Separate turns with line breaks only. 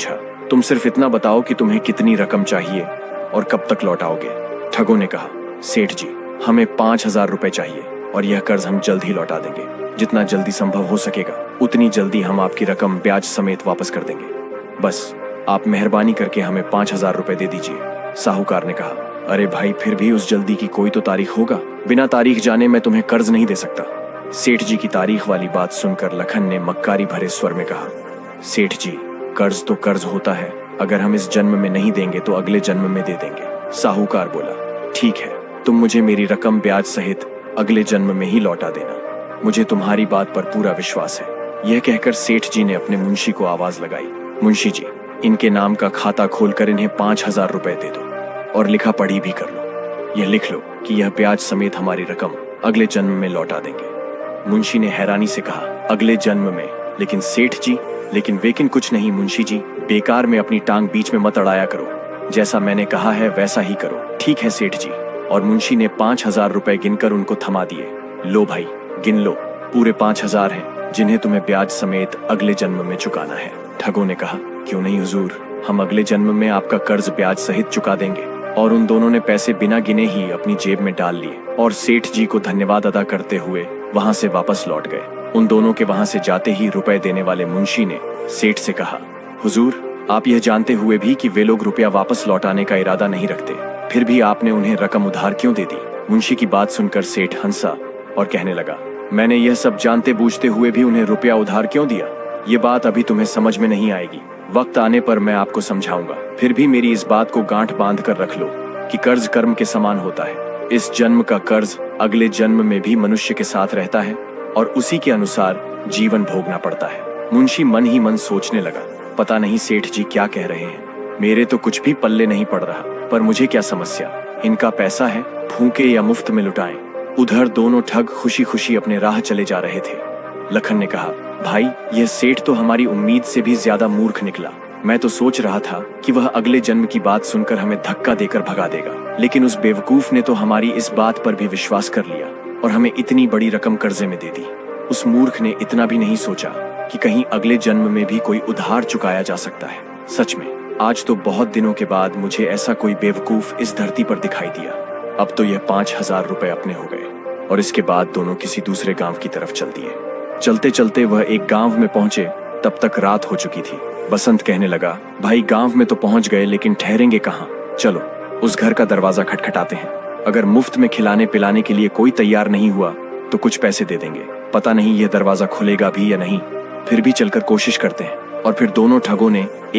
पूछा, तुम सिर्फ इतना बताओ कि तुम्हें कितनी रकम चाहिए और कब तक लौटाओगे। ठगों ने कहा, सेठ जी, हमें 5,000 रुपए चाहिए और यह कर्ज हम जल्द ही लौटा देंगे। जितना जल्दी संभव हो सकेगा उतनी जल्दी हम आपकी रकम ब्याज समेत वापस कर देंगे। बस आप मेहरबानी करके हमें 5,000 रुपए दे दीजिए। साहूकार ने कहा, अरे भाई, फिर भी उस जल्दी की कोई तो तारीख होगा। बिना तारीख जाने मैं तुम्हें कर्ज नहीं दे सकता। सेठ जी की तारीख वाली बात सुनकर लखन ने मक्कारी भरे स्वर में कहा, सेठ जी, कर्ज तो कर्ज होता है, अगर हम इस जन्म में नहीं देंगे तो अगले जन्म में दे देंगे। साहूकार बोला, ठीक है, तुम मुझे मेरी रकम ब्याज सहित अगले जन्म में ही लौटा देना, मुझे तुम्हारी बात पर पूरा विश्वास है। यह कहकर सेठ जी ने अपने मुंशी को आवाज लगाई, मुंशी जी, इनके नाम का खाता खोलकर इन्हें 5,000 रुपए दे दो और लिखा पढ़ी भी कर लो। यह लिख लो कि यह ब्याज समेत हमारी रकम अगले जन्म में लौटा देंगे। मुंशी ने हैरानी से कहा, अगले जन्म में? लेकिन सेठ जी, लेकिन कुछ नहीं मुंशी जी, बेकार में अपनी टांग बीच में मत अड़ाया करो। जैसा मैंने कहा है वैसा ही करो। ठीक है सेठ जी। और मुंशी ने 5,000 रुपए गिनकर उनको थमा दिए। लो भाई, गिन लो, पूरे 5,000 हैं जिन्हें तुम्हें ब्याज समेत अगले जन्म में चुकाना है। ठगों ने कहा, क्यों नहीं हुजूर, हम अगले जन्म में आपका कर्ज ब्याज सहित चुका देंगे। और उन दोनों ने पैसे बिना गिने ही अपनी जेब में डाल लिए और सेठ जी को धन्यवाद अदा करते हुए वहां से वापस लौट गए। उन दोनों के वहां से जाते ही रुपए देने वाले मुंशी ने सेठ से कहा, हुजूर, आप यह जानते हुए भी कि वे लोग रुपया वापस लौटाने का इरादा नहीं रखते, फिर भी आपने उन्हें रकम उधार क्यों दे दी? मुंशी की बात सुनकर सेठ हंसा और कहने लगा, मैंने यह सब जानते बूझते हुए भी उन्हें रुपया उधार क्यों दिया? ये बात अभी तुम्हें समझ में नहीं आएगी, वक्त आने पर मैं आपको समझाऊंगा। फिर भी मेरी इस बात को गांठ बांध कर रख लो कि कर्ज कर्म के समान होता है। इस जन्म का कर्ज अगले जन्म में भी मनुष्य के साथ रहता है और उसी के अनुसार जीवन भोगना पड़ता है। मुंशी मन ही मन सोचने लगा, पता नहीं सेठ जी क्या कह रहे हैं, मेरे तो कुछ भी पल्ले नहीं पड़ रहा, पर मुझे क्या समस्या, इनका पैसा है, फूंके या मुफ्त में लुटाएं। उधर दोनों ठग खुशी खुशी अपने राह चले जा रहे थे। लखन ने कहा, भाई, यह सेठ तो हमारी उम्मीद से भी ज्यादा मूर्ख निकला। मैं तो सोच रहा था कि वह अगले जन्म की बात सुनकर हमें धक्का देकर भगा देगा, लेकिन उस बेवकूफ ने तो हमारी इस बात पर भी विश्वास कर लिया और हमें इतनी बड़ी रकम कर्जे में दे दी। उस मूर्ख ने इतना भी नहीं सोचा कि कहीं अगले जन्म में भी कोई उधार चुकाया जा सकता है। सच में आज तो बहुत दिनों के बाद मुझे ऐसा कोई बेवकूफ इस धरती पर दिखाई दिया। अब तो यह 5,000 रुपए अपने हो गए। और इसके बाद दोनों किसी दूसरे गांव की तरफ चल दिए। चलते चलते वह एक गांव में पहुंचे, तब तक रात हो चुकी थी। बसंत कहने लगा, भाई, गांव में तो पहुंच गए, लेकिन ठहरेंगे कहाँ? चलो उस घर का दरवाजा खटखटाते हैं, अगर मुफ्त में खिलाने पिलाने के लिए कोई तैयार नहीं हुआ तो कुछ पैसे दे देंगे। पता नहीं यह दरवाजा खुलेगा भी या नहीं, फिर भी चलकर कोशिश करते हैं। और फिर दोनों ठगों ने